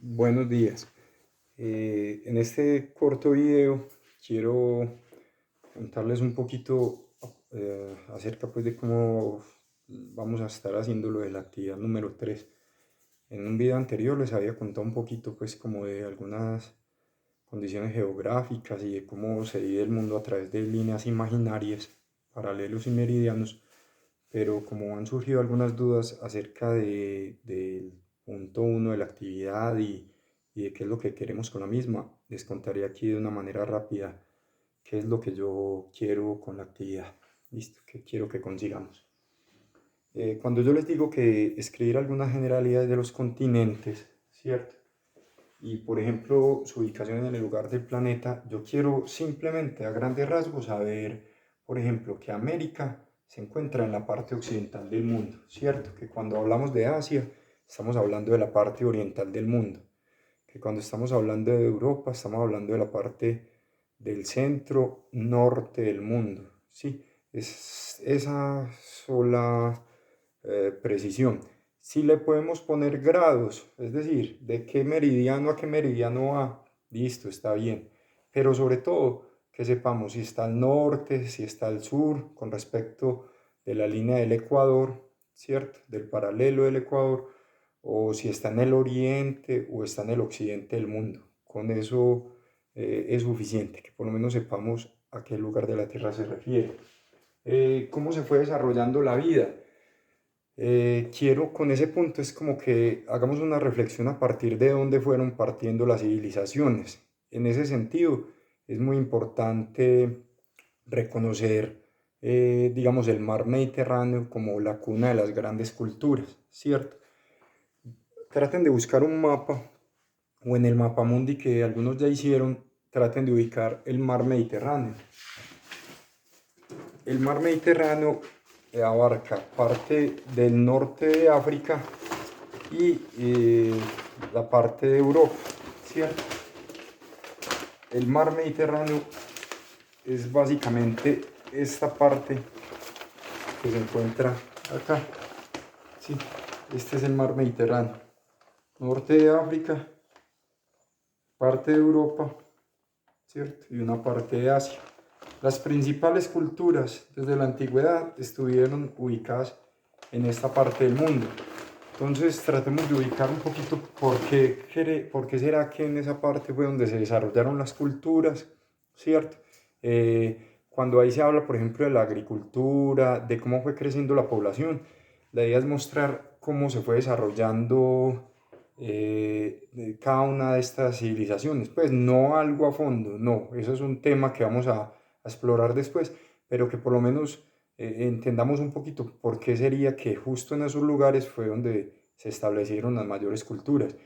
Buenos días. En este corto video quiero contarles un poquito acerca pues, de cómo vamos a estar haciendo lo de la actividad número 3. En un video anterior les había contado un poquito pues como de algunas condiciones geográficas y de cómo se divide el mundo a través de líneas imaginarias, paralelos y meridianos, pero como han surgido algunas dudas acerca del punto uno de la actividad y de qué es lo que queremos con la misma, les contaré aquí de una manera rápida qué es lo que yo quiero con la actividad. Listo, qué quiero que consigamos. Cuando yo les digo que escribir algunas generalidades de los continentes, ¿cierto? Y por ejemplo, su ubicación en el lugar del planeta, yo quiero simplemente a grandes rasgos saber, por ejemplo, que América se encuentra en la parte occidental del mundo, ¿cierto? Que cuando hablamos de Asia, estamos hablando de la parte oriental del mundo, que cuando estamos hablando de Europa, estamos hablando de la parte del centro norte del mundo, ¿sí? Es esa sola precisión. Si le podemos poner grados, es decir, de qué meridiano a qué meridiano va, listo, está bien. Pero sobre todo, que sepamos si está al norte, si está al sur, con respecto de la línea del Ecuador, ¿cierto? Del paralelo del Ecuador, o si está en el oriente o está en el occidente del mundo. Con eso es suficiente, que por lo menos sepamos a qué lugar de la Tierra se refiere. ¿Cómo se fue desarrollando la vida? Quiero con ese punto es como que hagamos una reflexión a partir de dónde fueron partiendo las civilizaciones. En ese sentido, es muy importante reconocer, digamos, el mar Mediterráneo como la cuna de las grandes culturas, ¿cierto? Traten de buscar un mapa o en el mapamundi que algunos ya hicieron, traten de ubicar el mar Mediterráneo. El mar Mediterráneo abarca parte del norte de África y la parte de Europa, ¿cierto? El mar Mediterráneo es básicamente esta parte que se encuentra acá, ¿sí? Este es el mar Mediterráneo. Norte de África, parte de Europa, ¿cierto? Y una parte de Asia. Las principales culturas desde la antigüedad estuvieron ubicadas en esta parte del mundo. Entonces tratemos de ubicar un poquito por qué será que en esa parte fue donde se desarrollaron las culturas, ¿cierto? Cuando ahí se habla, por ejemplo, de la agricultura, de cómo fue creciendo la población, la idea es mostrar cómo se fue desarrollando cada una de estas civilizaciones. Pues no algo a fondo, no, eso es un tema que vamos a explorar después, pero que por lo menos entendamos un poquito por qué sería que justo en esos lugares fue donde se establecieron las mayores culturas.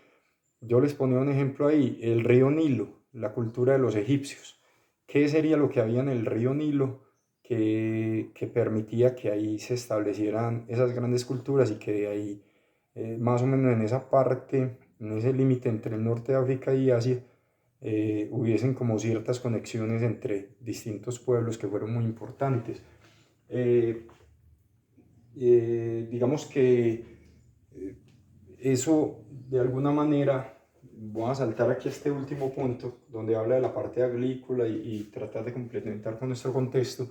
Yo les ponía un ejemplo ahí, el río Nilo, la cultura de los egipcios. ¿Qué sería lo que había en el río Nilo que permitía que ahí se establecieran esas grandes culturas y que de ahí, más o menos en esa parte, en ese límite entre el norte de África y Asia, hubiesen como ciertas conexiones entre distintos pueblos que fueron muy importantes? Eh, digamos que eh, eso de alguna manera, voy a saltar aquí a este último punto, donde habla de la parte agrícola y tratar de complementar con nuestro contexto,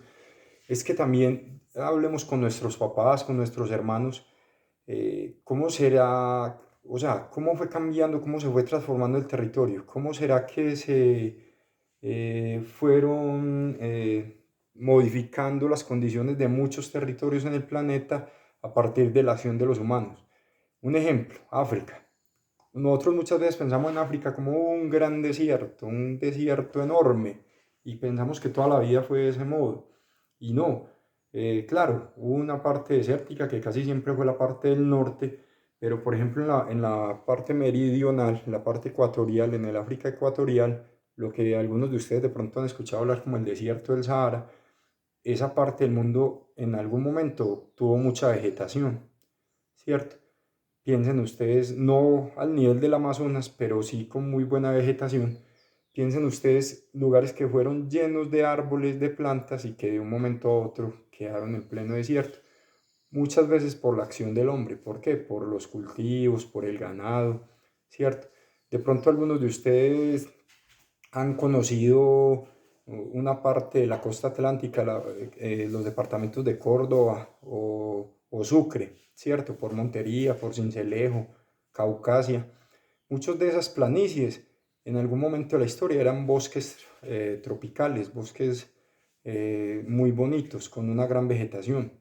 es que también hablemos con nuestros papás, con nuestros hermanos, cómo será, o sea, cómo fue cambiando, cómo se fue transformando el territorio, cómo será que se fueron modificando las condiciones de muchos territorios en el planeta a partir de la acción de los humanos. Un ejemplo, África. Nosotros muchas veces pensamos en África como un desierto enorme, y pensamos que toda la vida fue de ese modo. Y no, claro, hubo una parte desértica que casi siempre fue la parte del norte, pero por ejemplo en la parte meridional, en la parte ecuatorial, en el África ecuatorial, lo que algunos de ustedes de pronto han escuchado hablar como el desierto del Sahara, esa parte del mundo en algún momento tuvo mucha vegetación, ¿cierto? Piensen ustedes, no al nivel del Amazonas, pero sí con muy buena vegetación. Piensen ustedes lugares que fueron llenos de árboles, de plantas y que de un momento a otro quedaron en pleno desierto. Muchas veces por la acción del hombre. ¿Por qué? Por los cultivos, por el ganado, ¿cierto? De pronto algunos de ustedes han conocido una parte de la costa atlántica, los departamentos de Córdoba o Sucre, ¿cierto? Por Montería, por Sincelejo, Caucasia. Muchos de esas planicies en algún momento de la historia eran bosques tropicales, bosques muy bonitos, con una gran vegetación.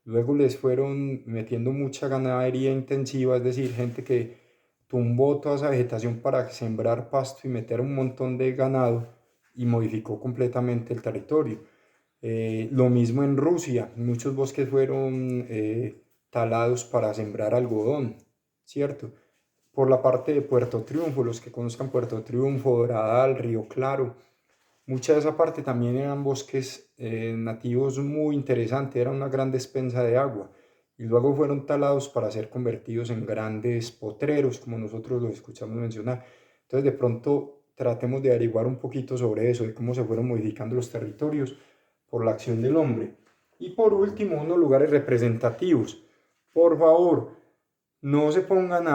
Luego les fueron metiendo mucha ganadería intensiva, es decir, gente que tumbó toda esa vegetación para sembrar pasto y meter un montón de ganado y modificó completamente el territorio. Lo mismo en Rusia, muchos bosques fueron talados para sembrar algodón, ¿cierto? Por la parte de Puerto Triunfo, los que conozcan Puerto Triunfo, Doradal, Río Claro, mucha de esa parte también eran bosques nativos muy interesantes, era una gran despensa de agua y luego fueron talados para ser convertidos en grandes potreros, como nosotros lo escuchamos mencionar. Entonces, de pronto, tratemos de averiguar un poquito sobre eso, de cómo se fueron modificando los territorios por la acción del hombre. Y por último, unos lugares representativos. Por favor, no se pongan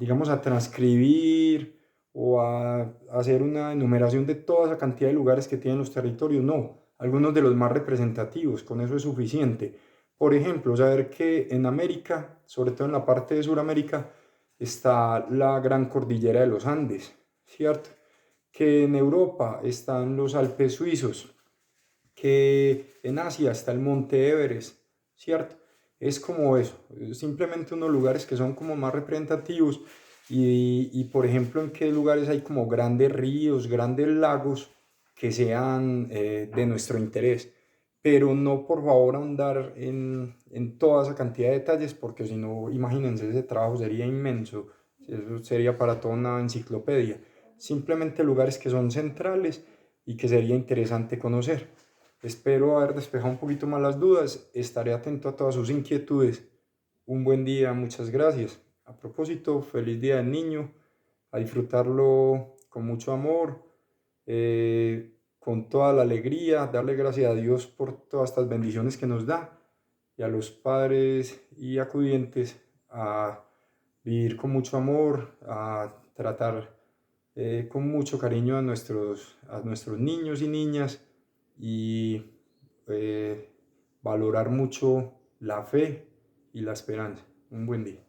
digamos, a transcribir o a hacer una enumeración de toda esa cantidad de lugares que tienen los territorios. No, algunos de los más representativos, con eso es suficiente. Por ejemplo, saber que en América, sobre todo en la parte de Sudamérica, está la gran cordillera de los Andes, ¿cierto? Que en Europa están los Alpes suizos, que en Asia está el Monte Everest, ¿cierto? Es como eso, simplemente unos lugares que son como más representativos y por ejemplo en qué lugares hay como grandes ríos, grandes lagos que sean de nuestro interés, pero no por favor ahondar en toda esa cantidad de detalles porque si no, imagínense, ese trabajo sería inmenso, eso sería para toda una enciclopedia, simplemente lugares que son centrales y que sería interesante conocer. Espero haber despejado un poquito más las dudas. Estaré atento a todas sus inquietudes. Un buen día, muchas gracias. A propósito, feliz día del niño. A disfrutarlo con mucho amor, con toda la alegría. Darle gracias a Dios por todas estas bendiciones que nos da. Y a los padres y acudientes a vivir con mucho amor, a tratar con mucho cariño a nuestros niños y niñas y valorar mucho la fe y la esperanza. Un buen día.